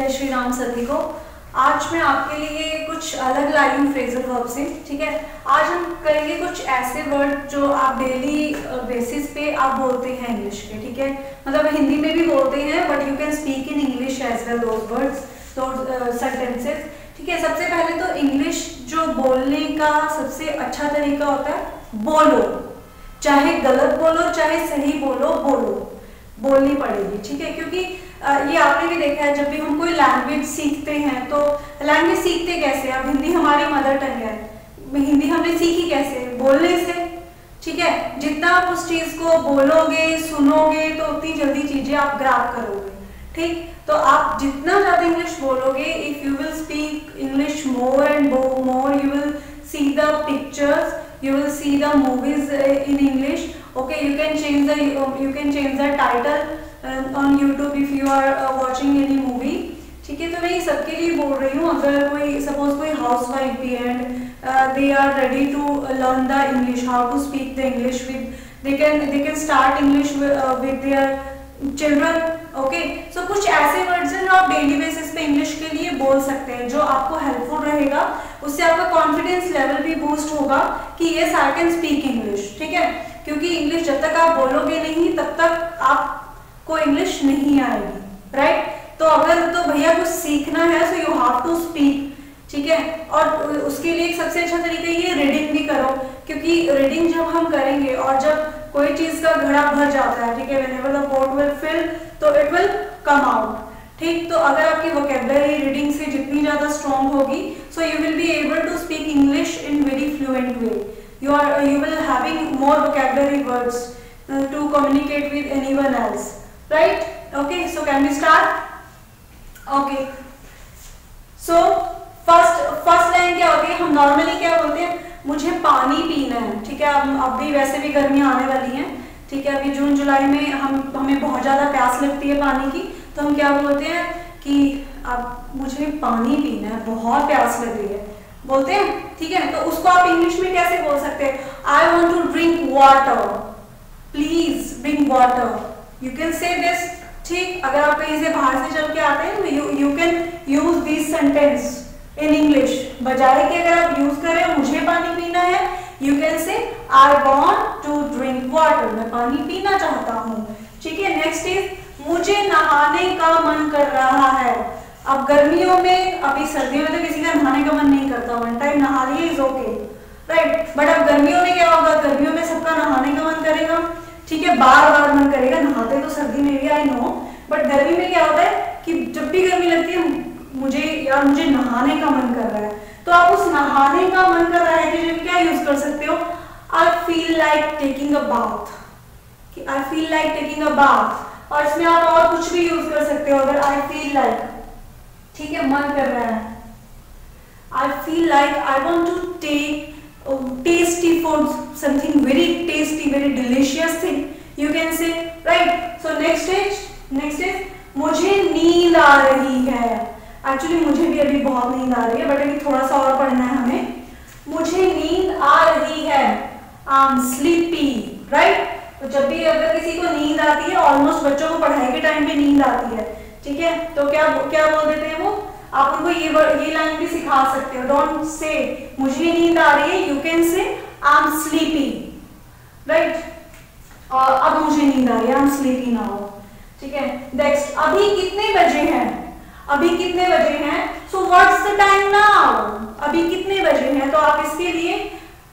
जय श्री राम सभी को। आज मैं आपके लिए कुछ अलग लाइन फ्रेजल वर्ब्स हैं, ठीक है। आज हम करेंगे कुछ ऐसे वर्ड जो आप डेली बेसिस पे आप बोलते हैं इंग्लिश के, ठीक है। मतलब हिंदी में भी बोलते हैं but you can speak in English as well those words, those sentences, ठीक है। सबसे पहले तो इंग्लिश जो बोलने का सबसे अच्छा तरीका होता है, बोलो, चाहे गलत बोलो चाहे सही बोलो, बोलनी पड़ेगी, ठीक है। क्योंकि ये आपने भी देखा है, जब भी हम कोई लैंग्वेज सीखते हैं तो लैंग्वेज सीखते कैसे, अब हिंदी हमारी मदर टंग है, हिंदी हमने सीखी कैसे, बोलने से, ठीक है। जितना आप उस चीज को बोलोगे सुनोगे तो उतनी जल्दी चीजें आप ग्रैब करोगे, ठीक। तो आप जितना ज्यादा इंग्लिश बोलोगे, if you will speak English more and more, you will see the pictures, you will see the movies in English, okay. You can change the title on YouTube if you are watching any movie, ठीक है। तो मैं ये सबके लिए बोल रही हूँ, अगर कोई सपोज कोई हाउसवाइफ भी and they are ready to learn the English, how to speak the English with, they can start English with their children, okay. So कुछ ऐसे वर्ड्स हैं जो आप डेली बेसिस पे इंग्लिश के लिए बोल सकते हैं, जो आपको हेल्पफुल रहेगा, उससे आपका कॉन्फिडेंस लेवल भी बूस्ट होगा कि yes I can speak English, ठीक है। क्योंकि इंग्लिश जब तक आप बोलोगे नहीं तब तक आपको इंग्लिश नहीं आएगी, राइट। तो अगर तो भैया कुछ सीखना है so you have to speak, ठीक है। और उसके लिए सबसे अच्छा तरीका ये रीडिंग भी करो, क्योंकि रीडिंग जब हम करेंगे और जब कोई चीज का घड़ा भर जाता है, ठीक है, whenever the pot will fill तो इट विल कम आउट, ठीक। तो अगर आपकी वोकैबुलरी रीडिंग से जितनी ज्यादा स्ट्रॉन्ग होगी, so you will be able to speak English in very fluent way, you will having more vocabulary words to communicate with anyone else, right? Okay, so can we start? Okay, so first line क्या होती है, हम normally क्या बोलते हैं, मुझे पानी पीना है, ठीक है। अब भी वैसे भी गर्मियां आने वाली हैं, ठीक है। अभी जून जुलाई में हमें बहुत ज्यादा प्यास लगती है पानी की, तो हम क्या बोलते हैं कि अब मुझे पानी पीना है, बहुत प्यास लग रही है, बोलते हैं, ठीक है। तो उसको आप इंग्लिश में कैसे बोल सकते हैं, I want to drink water, please drink water, you can say this, ठीक। अगर आप कहीं से बाहर से चल के आते हैं तो you can use this sentence in English, बजाय कि अगर आप यूज कर रहे हो मुझे पानी पीना है, you can say I want to drink water, मैं पानी पीना चाहता हूँ, ठीक है। नेक्स्ट इज मुझे नहाने का मन कर रहा है। अब गर्मियों में, अभी सर्दियों में तो किसी का नहाने का मन नहीं करता, वन टाइम नहा लिए इज ओके, राइट। बट अब गर्मियों में क्या होगा, गर्मियों में सबका नहाने का मन करेगा, ठीक है, बार बार मन करेगा, नहाते तो सर्दी में भी आई नो, बट गर्मी में क्या होता है कि जब भी गर्मी लगती है मुझे नहाने का मन कर रहा है, तो आप उस नहाने का मन कर रहा है कि क्या यूज कर सकते हो, I feel like taking a bath, कि I feel like taking a bath. और इसमें आप और कुछ भी यूज कर सकते हो, अगर आई फील लाइक, ठीक है, मन कर रहा है, I feel like I want to take tasty food, something very tasty, very delicious thing, you can say, right? So next is मुझे नींद आ रही है। एक्चुअली मुझे भी अभी बहुत नींद आ रही है, बट अभी थोड़ा सा और पढ़ना है हमें। मुझे नींद आ रही है, आई एम स्लीपी, राइट। तो जब भी अगर किसी को नींद आती है, ऑलमोस्ट बच्चों को पढ़ाई के टाइम पे नींद आती है, ठीक है, तो क्या बोल देते हैं वो, आप उनको ये लाइन भी सिखा सकते हो, डोंट से मुझे नींद आ रही है, you can say I am sleepy, right. और अब मुझे नींद आ रही है, आई एम स्लीपी नाउ, ठीक है। नेक्स्ट, अभी कितने बजे हैं, so what's the time now, अभी कितने बजे हैं। तो आप इसके लिए,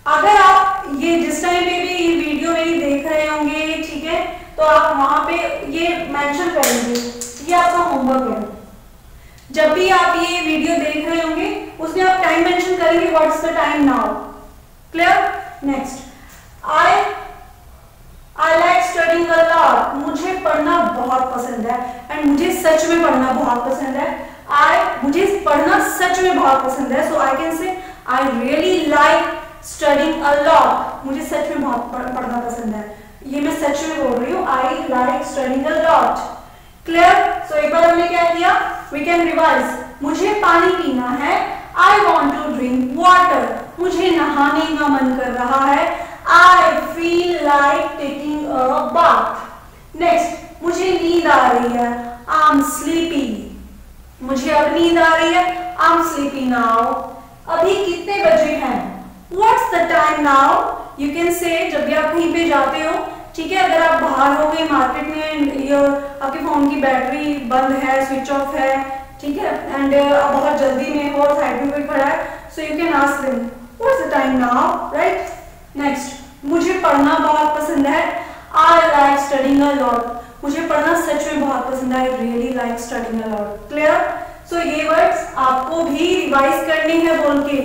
अगर आप ये जिस टाइम पे भी वीडियो मेरी देख रहे होंगे, ठीक है, तो आप वहां पे ये मेंशन करेंगे, ये आपका होमवर्क है। जब भी आप ये वीडियो देख रहे होंगे उसमें आप टाइम मेंशन करेंगे, what's the time now, clear. Next, I like studying a lot, मुझे पढ़ना बहुत पसंद है, एंड मुझे सच में पढ़ना बहुत पसंद है, मुझे पढ़ना सच में बहुत पसंद है, सो I can say I really like studying a lot, मुझे सच में बहुत पढ़ना पसंद है, ये मैं सच में बोल रही हूँ, I like studying a lot, clear. So एक बार हमने क्या किया, वी कैन रिवाइज, मुझे पानी पीना है, I want to drink water, मुझे नहाने का मन कर रहा है, I feel like taking a bath. Next, मुझे नींद आ रही है, आई एम स्लीपी, मुझे अब नींद आ रही है, आई एम स्लीपी नाउ। अभी कितने बजे हैं, what's the time now. You can से जब भी आप कहीं पे जाते हो, ठीक है, अगर आप बाहर हो गए मार्केट में, आपके फोन की बैटरी बंद है, स्विच ऑफ है, ठीक है, एंड बहुत जल्दी में हो, साइड में कोई खड़ा है, so you can ask them what's the time now, right. Next, मुझे पढ़ना बहुत पसंद है, I like studying a lot. मुझे पढ़ना सच में बहुत पसंद है, I really like studying a lot. Clear. So ये वर्ड्स आपको भी रिवाइज करने हैं बोल के,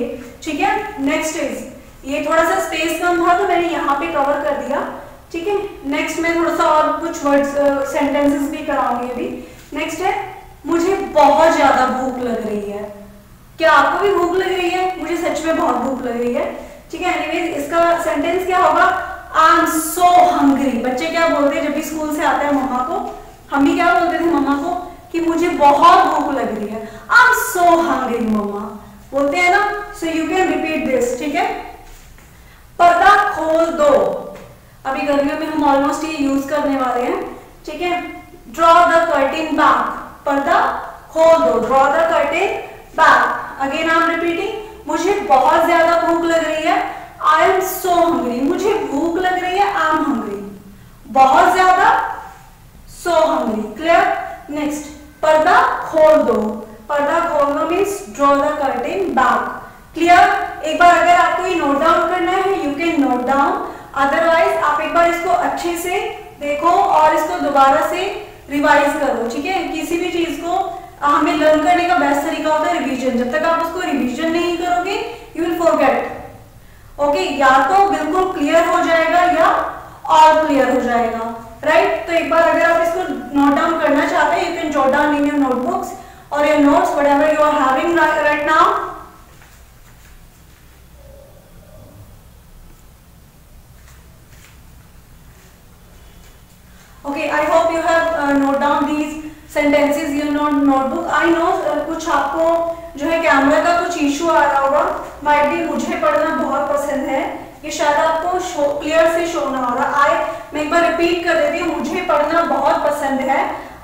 ठीक है। नेक्स्ट इज, ये थोड़ा सा स्पेस कम था तो मैंने यहाँ पे कवर कर दिया, ठीक है। नेक्स्ट मैं थोड़ा सा और कुछ वर्ड्स सेंटेंसेस भी कराऊंगी अभी। नेक्स्ट है, मुझे बहुत ज्यादा भूख लग रही है। क्या आपको भी भूख लग रही है? मुझे सच में बहुत भूख लग रही है, ठीक है। एनीवेज, इसका सेंटेंस क्या होगा, आई एम सो हंग्री। बच्चे क्या बोलते हैं जब भी स्कूल से आते हैं मम्मा को, हम भी क्या बोलते थे मम्मा को कि मुझे बहुत भूख लग रही है, आई एम सो हंग्री मम्मा, बोलते हैं ना। सो यू कैन रिपीट दिस, ठीक है। पर्दा खोल दो, अभी गर्मियों में हम ऑलमोस्ट ये यूज करने वाले हैं, ठीक है। ड्रॉ द कर्टेन बैक, पर्दा खोल दो, draw the curtain back. Again I am repeating, मुझे बहुत ज्यादा भूख लग रही है, आई एम सो हंग्री। मुझे भूख लग रही है, आई एम हंग्री। बहुत ज्यादा, सो हंग्री। क्लियर। नेक्स्ट, पर्दा खोल दो, पर्दा खोलना means draw the curtain back. Clear. एक बार अगर आपको ये नोट डाउन करना है, you can note down, otherwise आप एक बार इसको अच्छे से देखो और इसको दोबारा से रिवाइज करो, ठीक है। किसी भी चीज को हमें लर्न करने का बेस्ट तरीका होता है रिवीजन। जब तक आप उसको रिवीजन नहीं करोगे, यू विल फॉरगेट। ओके, या तो बिल्कुल क्लियर हो जाएगा या ऑल क्लियर हो जाएगा, राइट। तो एक बार अगर आप इसको नोट डाउन करना चाहते हैं, you can jot down in your notebooks और your notes, whatever you are having right now. Okay, I hope you have note down these sentences in your notebook. I know कुछ आपको जो है camera का कुछ इशू आ रहा होगा, might भी। मुझे पढ़ना बहुत पसंद है, ये शायद आपको क्लियर से शो ना हो रहा। मैं एक बार रिपीट कर देती हूँ, मुझे पढ़ना बहुत पसंद है,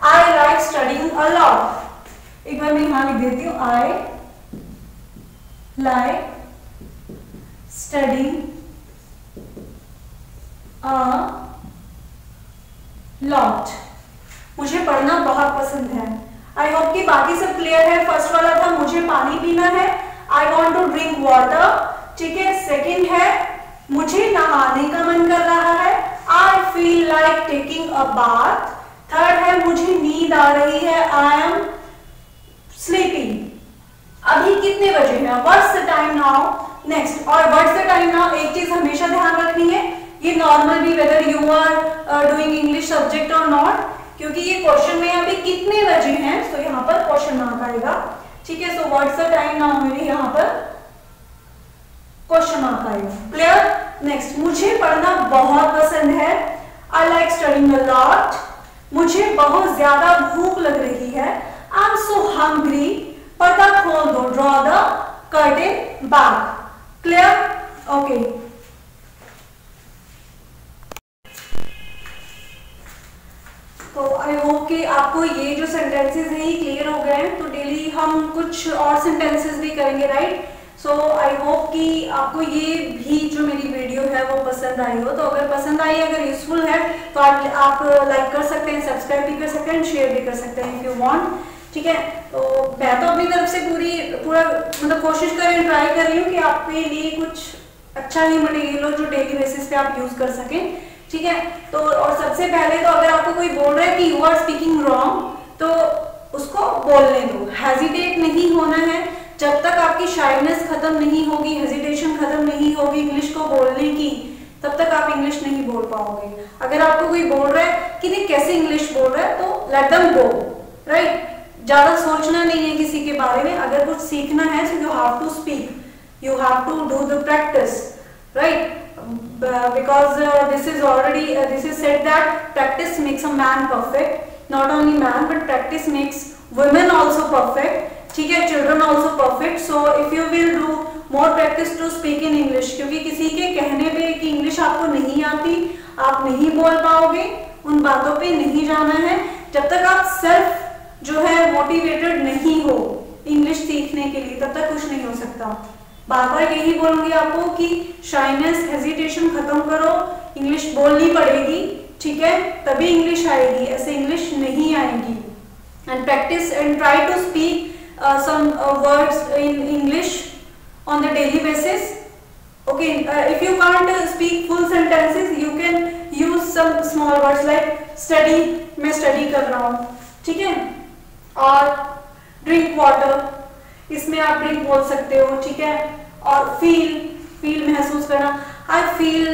I like studying a lot. एक बार मैं यहाँ लिख देती हूँ, I like studying a lot. मुझे पढ़ना बहुत पसंद है। आई होप कि बाकी सब क्लियर है। फर्स्ट वाला था मुझे पानी पीना है, I want to drink water, ठीक है। सेकेंड है मुझे नहाने का मन कर रहा है, I feel like taking a bath. Third है मुझे नींद आ रही है, आई एम स्लीपिंग। अभी कितने बजे हैं, what's the time now. Next, और व्हाट्स द टाइम नाउ एक चीज हमेशा ध्यान रखनी है, ये नॉर्मल भी whether you are doing English subject और नॉट, क्योंकि ये क्वेश्चन में अभी कितने बजे हैं, तो यहाँ पर क्वेश्चन मार्क आएगा, ठीक है। So what's the time now मेरे यहाँ पर क्वेश्चन मार्क आएगा। क्लियर। नेक्स्ट, मुझे पढ़ना बहुत पसंद है, I like studying a lot. मुझे बहुत ज्यादा भूख लग रही है, आई एम सो हंग्री। पर्दा खोल दो, draw the curtain back. Clear. Okay, तो आई होप कि आपको ये जो सेंटेंसेस हैं ये क्लियर हो गए हैं। तो डेली हम कुछ और सेंटेंसेस भी करेंगे, राइट। सो आई होप कि आपको ये भी जो मेरी वीडियो है वो पसंद आई हो। तो अगर पसंद आई, अगर यूजफुल है, तो आप लाइक कर सकते हैं, सब्सक्राइब भी कर सकते हैं, शेयर भी कर सकते हैं इफ यू वांट, ठीक है। तो मैं तो अपनी तरफ से पूरा मतलब कोशिश कर रही हूँ, ट्राई कर रही हूँ कि आपके लिए कुछ अच्छा ही मटेरियल हो जो डेली बेसिस पे आप यूज कर सकें, ठीक है। तो और सबसे पहले तो अगर आपको कोई बोल रहा है कि यू आर स्पीकिंग रॉन्ग, तो उसको बोलने दो, हेजिटेट नहीं होना है। जब तक आपकी शाइनेस खत्म नहीं होगी, हेजिटेशन खत्म नहीं होगी इंग्लिश को बोलने की, तब तक आप इंग्लिश नहीं बोल पाओगे। अगर आपको कोई बोल रहा है कि नहीं कैसे इंग्लिश बोल रहा है, तो लेट देम गो, राइट। ज्यादा सोचना नहीं है किसी के बारे में। अगर कुछ सीखना है, so you have to speak, you have to do the practice, right? Because this is said that practice makes a man perfect. Not only man, but practice makes women also perfect, ठीक है, children also perfect. So if you will do more practice to speak in English, क्योंकि किसी के कहने पे कि English आपको नहीं आती, आप नहीं बोल पाओगे, उन बातों पे नहीं जाना है। जब तक आप सेल्फ जो है मोटिवेटेड नहीं हो इंग्लिश सीखने के लिए, तब तक कुछ नहीं हो सकता। बार बार यही बोलूंगी आपको कि शाइनेस, हेजिटेशन खत्म करो, इंग्लिश बोलनी पड़ेगी, ठीक है, तभी इंग्लिश आएगी, ऐसे इंग्लिश नहीं आएगी। And practice and try to speak some words in English on the daily basis. Okay, if you can't speak full sentences, you can use some small words like study, मैं study कर रहा हूँ, ठीक है, और drink water, इसमें आप drink बोल सकते हो, ठीक है, और feel महसूस करना, I feel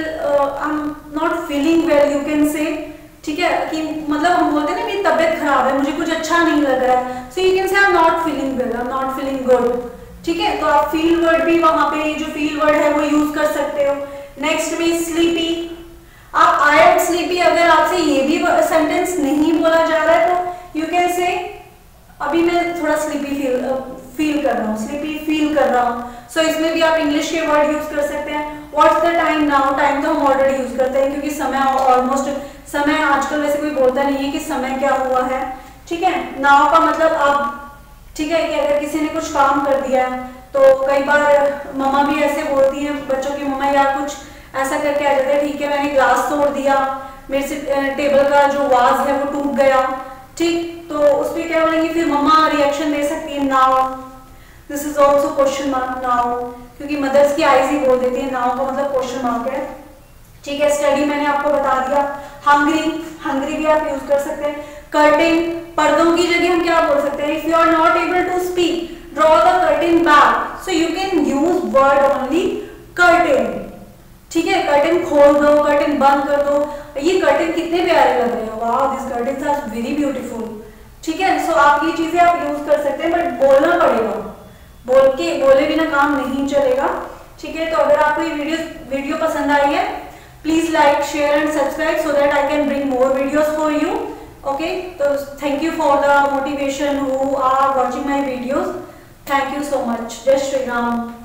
I'm not feeling well, you can say, ठीक है, कि मतलब हम बोलते हैं ना मेरी तबीयत खराब है, मुझे कुछ अच्छा नहीं लग रहा है, so you can say I am not feeling well, I am not feeling good, ठीक है, तो आप फील वर्ड भी वहां पे जो फील वर्ड है वो यूज कर सकते हो। नेक्स्ट में स्लीपी, आप आई एम स्लीपी, अगर आपसे ये भी सेंटेंस नहीं बोला जा रहा है तो यू कैन से अभी मैं थोड़ा स्लीपी फील कर रहा हूँ, स्लीपी फील कर रहा हूँ, सो इसमें भी आप इंग्लिश के वर्ड यूज कर सकते हैं। What's the time now, time तो हम ऑलरेडी यूज करते हैं क्योंकि समय ऑलमोस्ट, समय आजकल वैसे कोई बोलता नहीं है कि समय क्या हुआ है, ठीक है। नाउ का मतलब अब, ठीक है, कि अगर किसी ने कुछ काम कर दिया तो कई बार मम्मा भी ऐसे बोलती हैं बच्चों की, मम्मा यार कुछ ऐसा करके आ जाता है, ठीक है, मैंने ग्लास तोड़ दिया, मेरे से टेबल का जो वाज है वो टूट गया, ठीक, तो उस पर क्या बोलेंगे, फिर मम्मा रिएक्शन दे सकती है now, this is also question mark now, क्योंकि मदर्स की आईज ही बोल देती है, नाउ का मतलब क्वेश्चन मार्क है, ठीक है। स्टडी मैंने आपको बता दिया। हंग्री भी आप यूज कर सकते हैं। कर्टेन, पर्दों की जगह हम क्या बोल सकते हैं, if you are not able to speak, draw the curtain back, so you can use word only curtain, ठीक है, कर्टेन खोल दो, कर्टेन बंद कर दो, ये कर्टेन कितने प्यारे लग रहे हैं, wow this curtains are very beautiful, ठीक है, सो आप ये चीजें आप यूज कर सकते हैं, बट बोलना पड़ेगा, बोले बिना काम नहीं चलेगा, ठीक है। तो अगर आपको ये वीडियो पसंद आई है, please like, share and subscribe so that I can bring more videos for you. Okay, so thank you for the motivation who are watching my videos. Thank you so much. Jai Shri Ram.